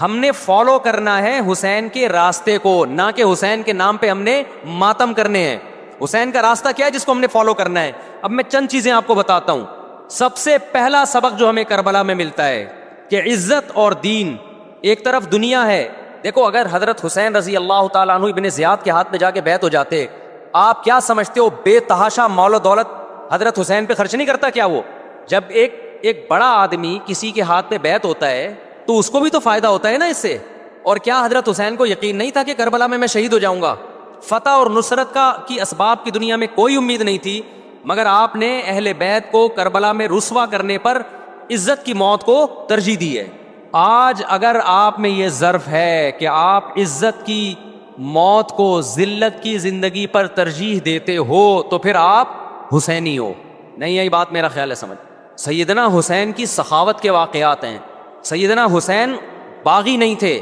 ہم نے فالو کرنا ہے حسین کے راستے کو، نہ کہ حسین کے نام پہ ہم نے ماتم کرنے ہیں۔ حسین کا راستہ کیا ہے جس کو ہم نے فالو کرنا ہے؟ اب میں چند چیزیں آپ کو بتاتا ہوں۔ سب سے پہلا سبق جو ہمیں کربلا میں ملتا ہے کہ عزت اور دین، ایک طرف دنیا ہے۔ دیکھو اگر حضرت حسین رضی اللہ تعالیٰ عنہ ابن زیاد کے ہاتھ میں جا کے بیعت ہو جاتے، آپ کیا سمجھتے ہو بے تحاشا مال و دولت حضرت حسین پہ خرچ نہیں کرتا کیا وہ؟ جب ایک بڑا آدمی کسی کے ہاتھ پہ بیعت ہوتا ہے تو اس کو بھی تو فائدہ ہوتا ہے نا اس سے۔ اور کیا حضرت حسین کو یقین نہیں تھا کہ کربلا میں شہید ہو جاؤں گا؟ فتح اور نصرت کی اسباب کی دنیا میں کوئی امید نہیں تھی، مگر آپ نے اہل بیت کو کربلا میں رسوا کرنے پر عزت کی موت کو ترجیح دی ہے۔ آج اگر آپ میں یہ ظرف ہے کہ آپ عزت کی موت کو ذلت کی زندگی پر ترجیح دیتے ہو تو پھر آپ حسینی ہو۔ نہیں یہی بات میرا خیال ہے سمجھ۔ سیدنا حسین کی سخاوت کے واقعات ہیں۔ سیدنا حسین باغی نہیں تھے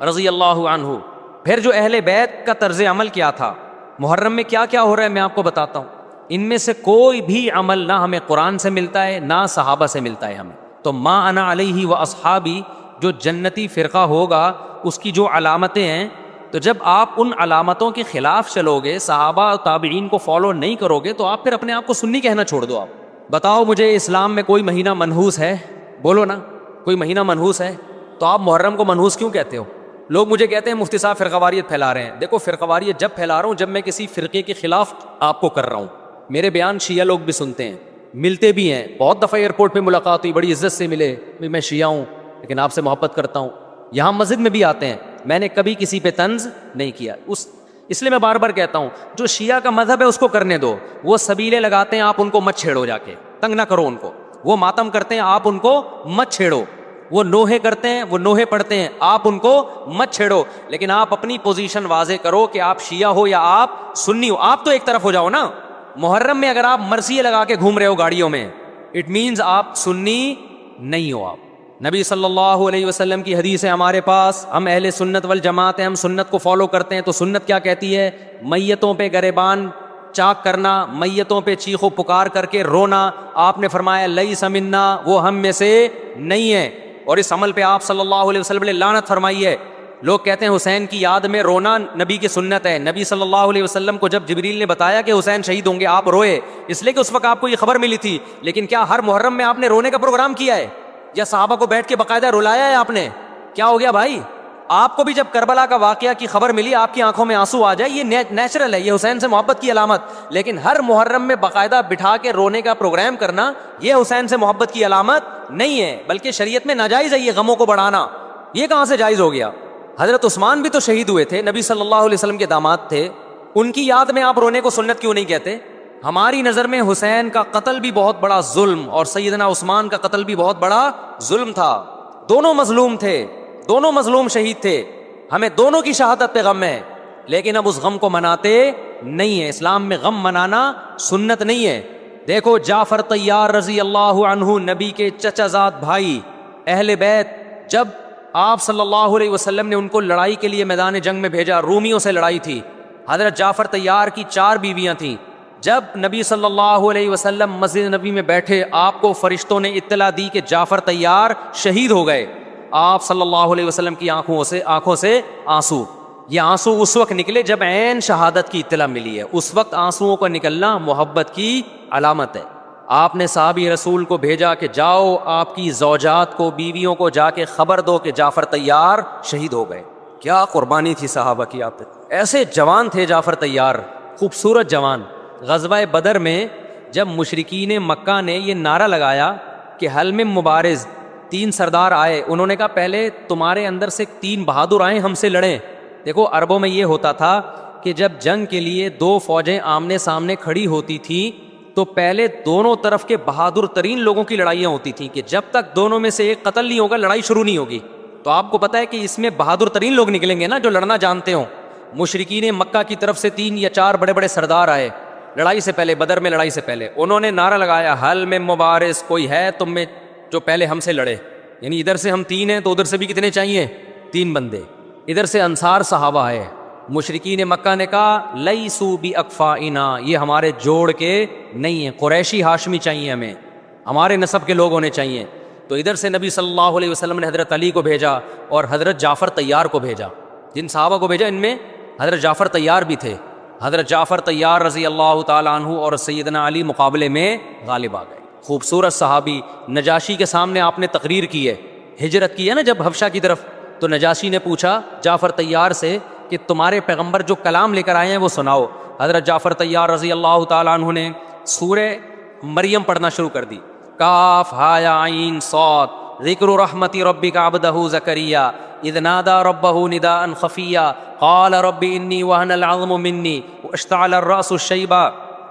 رضی اللہ عنہ۔ پھر جو اہل بیت کا طرز عمل کیا تھا، محرم میں کیا کیا ہو رہا ہے میں آپ کو بتاتا ہوں۔ ان میں سے کوئی بھی عمل نہ ہمیں قرآن سے ملتا ہے نہ صحابہ سے ملتا ہے ہمیں۔ تو ما انا علیہ و اصحابی جو جنتی فرقہ ہوگا اس کی جو علامتیں ہیں، تو جب آپ ان علامتوں کے خلاف چلو گے، صحابہ و تابعین کو فالو نہیں کرو گے، تو آپ پھر اپنے آپ کو سنی کہنا چھوڑ دو۔ آپ بتاؤ مجھے اسلام میں کوئی مہینہ منحوس ہے؟ بولو نا، کوئی مہینہ منحوس ہے؟ تو آپ محرم کو منحوس کیوں کہتے ہو؟ لوگ مجھے کہتے ہیں مفتی صاحب فرقہ واریت پھیلا رہے ہیں۔ دیکھو فرقہ واریت جب پھیلا رہا ہوں جب میں کسی فرقے کے خلاف آپ کو کر رہا ہوں۔ میرے بیان شیعہ لوگ بھی سنتے ہیں، ملتے بھی ہیں، بہت دفعہ ایئرپورٹ پہ ملاقات ہوئی، بڑی عزت سے ملے، میں شیعہ ہوں لیکن آپ سے محبت کرتا ہوں۔ یہاں مسجد میں بھی آتے ہیں، میں نے کبھی کسی پہ طنز نہیں کیا۔ اس لیے میں بار بار کہتا ہوں جو شیعہ کا مذہب ہے اس کو کرنے دو، وہ سبیلے لگاتے ہیں، آپ ان کو مت چھیڑو، جا کے تنگ نہ کرو ان کو۔ وہ ماتم کرتے ہیں آپ ان کو مت چھیڑو، وہ نوحے کرتے ہیں وہ نوحے پڑھتے ہیں آپ ان کو مت چھیڑو، لیکن آپ اپنی پوزیشن واضح کرو کہ آپ شیعہ ہو یا آپ سنی ہو، آپ تو ایک طرف ہو جاؤ نا۔ محرم میں اگر آپ مرثیے لگا کے گھوم رہے ہو گاڑیوں میں، اٹ مینز آپ سنی نہیں ہو۔ آپ نبی صلی اللہ علیہ وسلم کی حدیث ہے ہمارے پاس، ہم اہل سنت والجماعت ہیں، ہم سنت کو فالو کرتے ہیں، تو سنت کیا کہتی ہے؟ میتوں پہ گریبان چاک کرنا، میتوں پہ چیخ و پکار کر کے رونا۔ آپ نے فرمایا لیس منا، وہ ہم میں سے نہیں ہے، اور اس عمل پہ آپ صلی اللہ علیہ وسلم نے لعنت فرمائی ہے۔ لوگ کہتے ہیں حسین کی یاد میں رونا نبی کی سنت ہے۔ نبی صلی اللہ علیہ وسلم کو جب جبریل نے بتایا کہ حسین شہید ہوں گے، آپ روئے، اس لیے کہ اس وقت آپ کو یہ خبر ملی تھی، لیکن کیا ہر محرم میں آپ نے رونے کا پروگرام کیا ہے یا صحابہ کو بیٹھ کے باقاعدہ رلایا ہے آپ نے؟ کیا ہو گیا بھائی؟ آپ کو بھی جب کربلا کا واقعہ کی خبر ملی آپ کی آنکھوں میں آنسو آ جائے، یہ نیچرل ہے، یہ حسین سے محبت کی علامت، لیکن ہر محرم میں باقاعدہ بٹھا کے رونے کا پروگرام کرنا یہ حسین سے محبت کی علامت نہیں ہے، بلکہ شریعت میں ناجائز ہے یہ غموں کو بڑھانا۔ یہ کہاں سے جائز ہو گیا؟ حضرت عثمان بھی تو شہید ہوئے تھے، نبی صلی اللہ علیہ وسلم کے داماد تھے، ان کی یاد میں آپ رونے کو سنت کیوں نہیں کہتے؟ ہماری نظر میں حسین کا قتل بھی بہت بڑا ظلم اور سیدنا عثمان کا قتل بھی بہت بڑا ظلم تھا، دونوں مظلوم تھے، دونوں مظلوم شہید تھے، ہمیں دونوں کی شہادت پہ غم ہے، لیکن اب اس غم کو مناتے نہیں ہیں۔ اسلام میں غم منانا سنت نہیں ہے۔ دیکھو جعفر طیار رضی اللہ عنہ، نبی کے چچا زاد بھائی، اہل بیت، جب آپ صلی اللہ علیہ وسلم نے ان کو لڑائی کے لیے میدان جنگ میں بھیجا، رومیوں سے لڑائی تھی، حضرت جعفر طیار کی 4 بیویاں تھیں، جب نبی صلی اللہ علیہ وسلم مسجد نبی میں بیٹھے، آپ کو فرشتوں نے اطلاع دی کہ جعفر طیار شہید ہو گئے، آپ صلی اللہ علیہ وسلم کی آنکھوں سے آنسو، یہ آنسو اس وقت نکلے جب عین شہادت کی اطلاع ملی ہے، اس وقت آنسوؤں کا نکلنا محبت کی علامت ہے۔ آپ نے صحابی رسول کو بھیجا کہ جاؤ آپ کی زوجات کو، بیویوں کو جا کے خبر دو کہ جعفر طیار شہید ہو گئے۔ کیا قربانی تھی صحابہ کی، آپ ایسے جوان تھے جعفر طیار، خوبصورت جوان۔ غزوہ بدر میں جب مشرکین مکہ نے یہ نعرہ لگایا کہ حل میں مبارز، 3 سردار آئے، انہوں نے کہا پہلے تمہارے اندر سے 3 بہادر آئیں ہم سے لڑیں۔ دیکھو عربوں میں یہ ہوتا تھا کہ جب جنگ کے لیے 2 فوجیں آمنے سامنے کھڑی ہوتی تھیں تو پہلے دونوں طرف کے بہادر ترین لوگوں کی لڑائیاں ہوتی تھیں کہ جب تک دونوں میں سے ایک قتل نہیں ہوگا لڑائی شروع نہیں ہوگی۔ تو آپ کو پتہ ہے کہ اس میں بہادر ترین لوگ نکلیں گے نا جو لڑنا جانتے ہوں۔ مشرکین مکہ کی طرف سے 3 یا 4 بڑے بڑے سردار آئے لڑائی سے پہلے، بدر میں لڑائی سے پہلے، انہوں نے نعرہ لگایا حل میں مبارز، کوئی ہے تم میں جو پہلے ہم سے لڑے؟ یعنی ادھر سے ہم 3 ہیں تو ادھر سے بھی کتنے چاہیے؟ 3 بندے۔ ادھر سے انصار صحابہ آئے، مشرکین مکہ نے کہا لیسو بی اکفائنا، یہ ہمارے جوڑ کے نہیں ہیں، قریشی ہاشمی چاہیے، ہمیں ہمارے نسب کے لوگ ہونے چاہیے۔ تو ادھر سے نبی صلی اللہ علیہ وسلم نے حضرت علی کو بھیجا اور حضرت جعفر طیار کو بھیجا۔ جن صحابہ کو بھیجا ان میں حضرت جعفر طیار بھی تھے۔ حضرت جعفر طیار رضی اللہ تعالیٰ عنہ اور سیدنا علی مقابلے میں غالب آ گئے۔ خوبصورت صحابی، نجاشی کے سامنے آپ نے تقریر کی ہے، ہجرت کی ہے نا جب حبشہ کی طرف، تو نجاشی نے پوچھا جعفر طیار سے کہ تمہارے پیغمبر جو کلام لے کر آئے ہیں وہ سناؤ۔ حضرت جعفر طیار رضی اللہ تعالیٰ عنہ نے سورہ مریم پڑھنا شروع کر دی، کاف ہا یا عین صاد، ذکر رحمت ربک عبدہ زکریا اذ نادى ربه نداء خفيا قال رب اني وهن العظم مني واشتعل الراس شيبا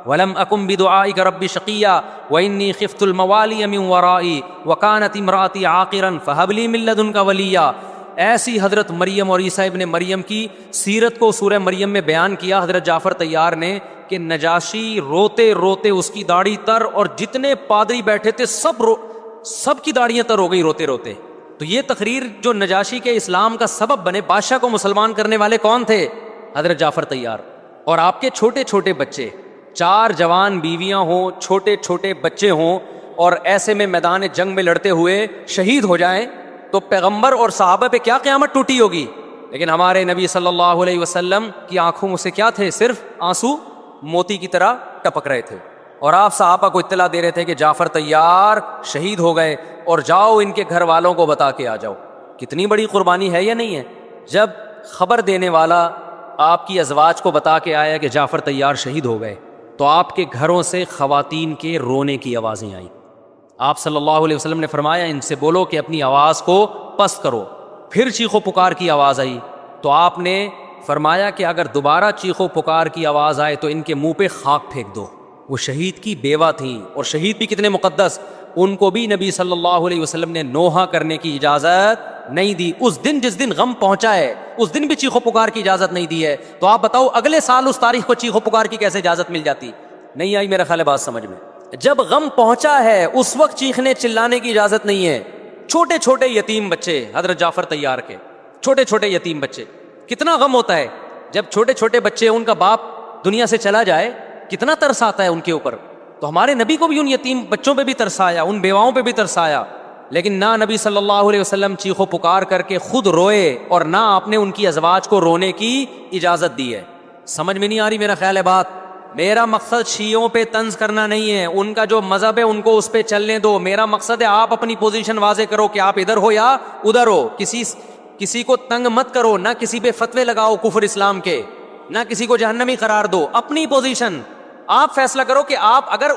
ولم اكن بدعائك رب شقيا واني خفت الموالي من ورائي وكانت امراتي عاقرا فهب لي من لدنك وليا۔ ایسی حضرت مریم اور عیسیٰ ابن مریم کی سیرت کو سورہ مریم میں بیان کیا حضرت جعفر طیار نے کہ نجاشی روتے روتے، اس کی داڑھی تر اور جتنے پادری بیٹھے تھے سب کی داڑیاں تر ہو گئی روتے روتے۔ تو یہ تقریر جو نجاشی کے اسلام کا سبب بنے، بادشاہ کو مسلمان کرنے والے کون تھے؟ حضرت جعفر طیار۔ اور آپ کے چھوٹے چھوٹے بچے، 4 جوان بیویاں ہوں، چھوٹے چھوٹے بچے ہوں، اور ایسے میں میدان جنگ میں لڑتے ہوئے شہید ہو جائیں تو پیغمبر اور صحابہ پہ کیا قیامت ٹوٹی ہوگی؟ لیکن ہمارے نبی صلی اللہ علیہ وسلم کی آنکھوں سے کیا تھے؟ صرف آنسو موتی کی طرح ٹپک رہے تھے، اور آپ صحابہ کو اطلاع دے رہے تھے کہ جعفر طیار شہید ہو گئے اور جاؤ ان کے گھر والوں کو بتا کے آ جاؤ۔ کتنی بڑی قربانی ہے یا نہیں ہے؟ جب خبر دینے والا آپ کی ازواج کو بتا کے آیا کہ جعفر طیار شہید ہو گئے تو آپ کے گھروں سے خواتین کے رونے کی آوازیں آئیں۔ آپ صلی اللہ علیہ وسلم نے فرمایا ان سے بولو کہ اپنی آواز کو پست کرو۔ پھر چیخ و پکار کی آواز آئی تو آپ نے فرمایا کہ اگر دوبارہ چیخ و پکار کی آواز آئے تو ان کے منہ پہ خاک پھینک دو۔ وہ شہید کی بیوہ تھیں، اور شہید بھی کتنے مقدس، ان کو بھی نبی صلی اللہ علیہ وسلم نے نوحہ کرنے کی اجازت نہیں دی. اس دن جس دن غم پہنچا ہے اس دن بھی چیخو پکار کی اجازت نہیں دی ہے. تو آپ بتاؤ اگلے سال اس تاریخ کو چیخو پکار کی کیسے اجازت مل جاتی؟ نہیں آئی میرا خیال ہے بات سمجھ میں. جب غم پہنچا ہے اس وقت چیخنے چلانے کی اجازت نہیں ہے. چھوٹے چھوٹے یتیم بچے حضرت جعفر طیار کے چھوٹے چھوٹے یتیم بچے, کتنا غم ہوتا ہے جب چھوٹے چھوٹے بچے ان کا باپ دنیا سے چلا جائے, کتنا ترس آتا ہے ان کے اوپر. تو ہمارے نبی کو بھی ان یتیم بچوں پہ بھی ترس آیا, ان بیواؤں پہ بھی ترس آیا, لیکن نہ نبی صلی اللہ علیہ وسلم چیخو پکار کر کے خود روئے اور نہ آپ نے ان کی ازواج کو رونے کی اجازت دی ہے. سمجھ میں نہیں آ رہی میرا خیال ہے بات. میرا مقصد شیعوں پہ طنز کرنا نہیں ہے, ان کا جو مذہب ہے ان کو اس پہ چلنے دو. میرا مقصد ہے آپ اپنی پوزیشن واضح کرو کہ آپ ادھر ہو یا ادھر ہو. کسی کو تنگ مت کرو, نہ کسی پہ فتوے لگاؤ کفر اسلام کے, نہ کسی کو جہنمی قرار دو. اپنی پوزیشن آپ فیصلہ کرو کہ آپ اگر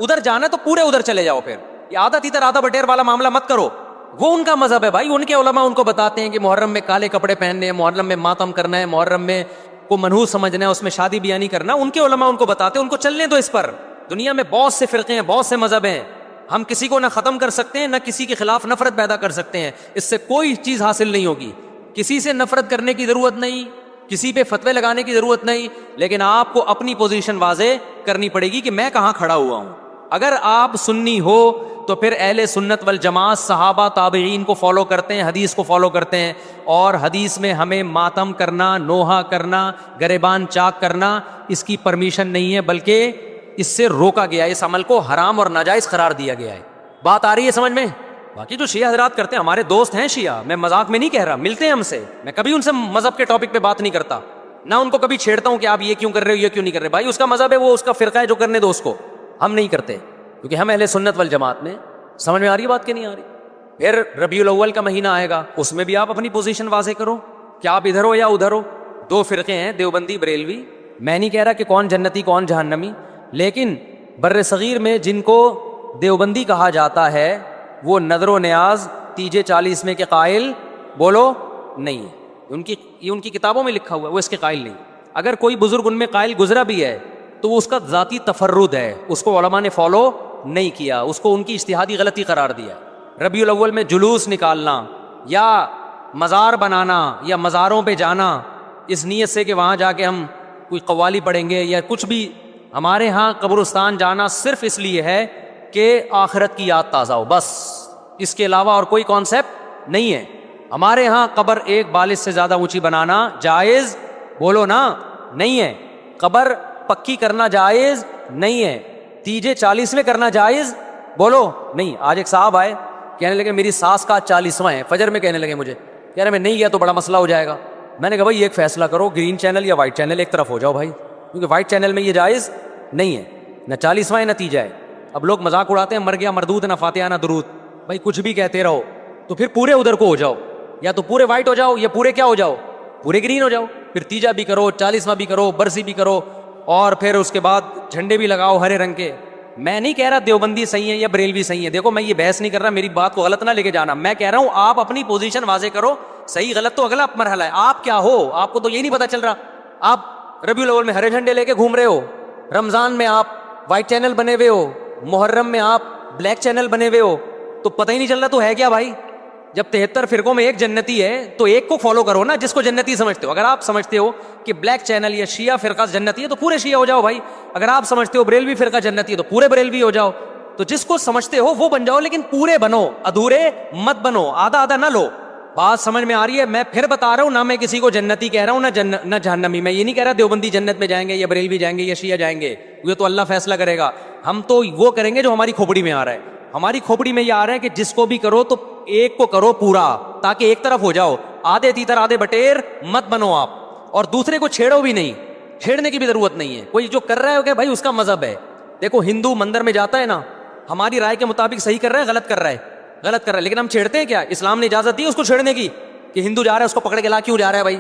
ادھر جانا تو پورے ادھر چلے جاؤ. پھر یہ آدھا تیتر آدھا بٹیر والا معاملہ مت کرو. وہ ان کا مذہب ہے بھائی, ان کے علماء ان کو بتاتے ہیں کہ محرم میں کالے کپڑے پہننے ہیں, محرم میں ماتم کرنا ہے, محرم میں کو منحوس سمجھنا ہے, اس میں شادی بیاہ نہیں کرنا. ان کے علماء ان کو بتاتے ہیں, ان کو چلنے دو اس پر. دنیا میں بہت سے فرقے ہیں, بہت سے مذہب ہیں, ہم کسی کو نہ ختم کر سکتے ہیں نہ کسی کے خلاف نفرت پیدا کر سکتے ہیں. اس سے کوئی چیز حاصل نہیں ہوگی. کسی سے نفرت کرنے کی ضرورت نہیں, کسی پہ فتوے لگانے کی ضرورت نہیں, لیکن آپ کو اپنی پوزیشن واضح کرنی پڑے گی کہ میں کہاں کھڑا ہوا ہوں. اگر آپ سنی ہو تو پھر اہل سنت والجماعت صحابہ تابعین کو فالو کرتے ہیں, حدیث کو فالو کرتے ہیں, اور حدیث میں ہمیں ماتم کرنا, نوحہ کرنا, گریبان چاک کرنا اس کی پرمیشن نہیں ہے, بلکہ اس سے روکا گیا ہے. اس عمل کو حرام اور ناجائز قرار دیا گیا ہے. بات آ رہی ہے سمجھ میں؟ باقی جو شیعہ حضرات کرتے ہیں, ہمارے دوست ہیں شیعہ, میں مذاق میں نہیں کہہ رہا, ملتے ہیں ہم سے, میں کبھی ان سے مذہب کے ٹاپک پہ بات نہیں کرتا, نہ ان کو کبھی چھیڑتا ہوں کہ آپ یہ کیوں کر رہے ہو, یہ کیوں نہیں کر رہے. بھائی اس کا مذہب ہے, وہ اس کا فرقہ ہے, جو کرنے دو اس کو. ہم نہیں کرتے کیونکہ ہم اہل سنت والجماعت میں. سمجھ میں آ رہی ہے بات کہ نہیں آ رہی؟ پھر ربیع الاول کا مہینہ آئے گا, اس میں بھی آپ اپنی پوزیشن واضح کرو کہ آپ ادھر ہو یا ادھر ہو. دو فرقے ہیں, دیوبندی بریلوی. میں نہیں کہہ رہا کہ کون جنتی کون جہنمی, لیکن بر صغیر میں جن کو دیوبندی کہا جاتا ہے وہ نظر و نیاز تیجے 40 کے قائل بولو نہیں ہے. ان کی کتابوں میں لکھا ہوا ہے, وہ اس کے قائل نہیں. اگر کوئی بزرگ ان میں قائل گزرا بھی ہے تو وہ اس کا ذاتی تفرد ہے, اس کو علماء نے فالو نہیں کیا, اس کو ان کی اجتہادی غلطی قرار دیا. ربیع الاول میں جلوس نکالنا یا مزار بنانا یا مزاروں پہ جانا اس نیت سے کہ وہاں جا کے ہم کوئی قوالی پڑھیں گے یا کچھ بھی, ہمارے ہاں قبرستان جانا صرف اس لیے ہے کہ آخرت کی یاد تازہ ہو, بس. اس کے علاوہ اور کوئی کانسیپٹ نہیں ہے. ہمارے ہاں قبر ایک بالش سے زیادہ اونچی بنانا جائز بولو نا نہیں ہے, قبر پکی کرنا جائز نہیں ہے, تیجے 40 کرنا جائز بولو نہیں. آج ایک صاحب آئے, کہنے لگے میری ساس کا 40واں ہے, فجر میں کہنے لگے مجھے, کہہ رہے میں نہیں گیا تو بڑا مسئلہ ہو جائے گا. میں نے کہا بھائی ایک فیصلہ کرو, گرین چینل یا وائٹ چینل, ایک طرف ہو جاؤ بھائی, کیونکہ وائٹ چینل میں یہ جائز نہیں ہے, نہ 40واں نہ تیجا ہے. اب لوگ مذاق اڑاتے ہیں, مر گیا مردود نہ فاتحہ نہ درود. بھائی کچھ بھی کہتے رہو تو پھر پورے ادھر کو ہو جاؤ, یا تو پورے وائٹ ہو جاؤ یا پورے کیا ہو جاؤ, پورے گرین ہو جاؤ. پھر تیجا بھی کرو, 40واں بھی کرو, برسی بھی کرو, اور پھر اس کے بعد جھنڈے بھی لگاؤ ہرے رنگ کے. میں نہیں کہہ رہا دیوبندی صحیح ہے یا بریلوی صحیح ہے, دیکھو میں یہ بحث نہیں کر رہا, میری بات کو غلط نہ لے کے جانا. میں کہہ رہا ہوں آپ اپنی پوزیشن واضح کرو, صحیح غلط تو اگلا مرحلہ ہے. آپ کیا ہو, آپ کو تو یہی نہیں پتا چل رہا. آپ ربیع الاول میں ہرے جھنڈے لے کے گھوم رہے ہو, رمضان میں آپ وائٹ چینل بنے ہوئے ہو, محرم میں آپ بلیک چینل بنے ہوئے ہو, تو پتہ ہی نہیں چل رہا تو ہے کیا بھائی. جب 73 فرقوں میں ایک جنتی ہے تو ایک کو فالو کرو نا جس کو جنتی سمجھتے ہو. اگر آپ سمجھتے ہو کہ بلیک چینل یا شیعہ فرقہ جنتی ہے تو پورے شیعہ ہو جاؤ بھائی. اگر آپ سمجھتے ہو بریلوی فرقہ جنتی ہے تو پورے بریلوی ہو جاؤ. تو جس کو سمجھتے ہو وہ بن جاؤ, لیکن پورے بنو, ادھورے مت بنو, آدھا آدھا نہ لو. بات سمجھ میں آ رہی ہے؟ میں پھر بتا رہا ہوں, نہ میں کسی کو جنتی کہہ رہا ہوں نہ جہنمی. میں یہ نہیں کہہ رہا دیوبندی جنت میں جائیں گے یا بریلوی جائیں گے یا شیعہ جائیں گے, یہ تو اللہ فیصلہ کرے گا. ہم تو وہ کریں گے جو ہماری کھوپڑی میں آ رہا ہے. ہماری کھوپڑی میں یہ آ رہا ہے کہ جس کو بھی کرو تو ایک کو کرو پورا, تاکہ ایک طرف ہو جاؤ. آدھے تیتر آدھے بٹیر مت بنو آپ, اور دوسرے کو چھیڑو بھی نہیں, چھیڑنے کی بھی ضرورت نہیں ہے. کوئی جو کر رہا ہے کہ بھائی اس کا مذہب ہے. دیکھو ہندو مندر میں جاتا ہے نا, ہماری رائے کے مطابق صحیح کر رہا ہے, غلط کر رہا ہے, لیکن ہم چھیڑتے ہیں کیا؟ اسلام نے اجازت دی اس کو چھیڑنے کی کہ ہندو جا رہا ہے اس کو پکڑ کے لا کیوں جا رہا ہے بھائی؟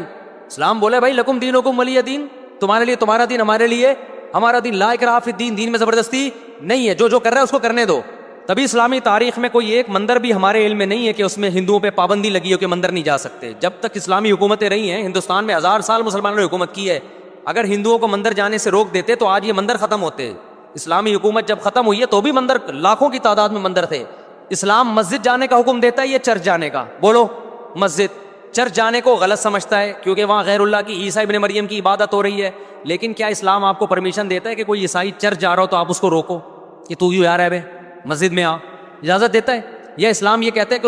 اسلام بولے بھائی لکم دینکم ولی دین, تمہارے لیے تمہارا دین, ہمارے لیے ہمارا دین. لا اکراہ فی الدین, دین میں زبردستی نہیں ہے, جو کر رہا ہے اس کو کرنے دو. تبھی اسلامی تاریخ میں کوئی ایک مندر بھی ہمارے علم میں نہیں ہے کہ اس میں ہندوؤں پہ پابندی لگی ہو کہ مندر نہیں جا سکتے. جب تک اسلامی حکومتیں رہی ہیں, ہندوستان میں 1000 سال مسلمانوں نے حکومت کی ہے. اگر ہندوؤں کو مندر جانے سے روک دیتے تو آج یہ مندر ختم ہوتے. اسلامی حکومت جب ختم ہوئی ہے تو بھی مندر لاکھوں کی تعداد میں مندر تھے. اسلام مسجد جانے کا حکم دیتا ہے یا چرچ جانے کا؟ بولو. مسجد. چرچ جانے کو غلط سمجھتا ہے کیونکہ وہاں غیر اللہ کی عیسیٰ ابن مریم کی عبادت ہو رہی ہے. لیکن کیا اسلام آپ کو پرمیشن دیتا ہے کہ کوئی عیسائی چرچ جا رہا ہو تو آپ اس کو روکو کہ تو یوں یار ہے بے مسجد میں آ؟ اجازت دیتا ہے؟ یا اسلام یہ کہتا ہے کہ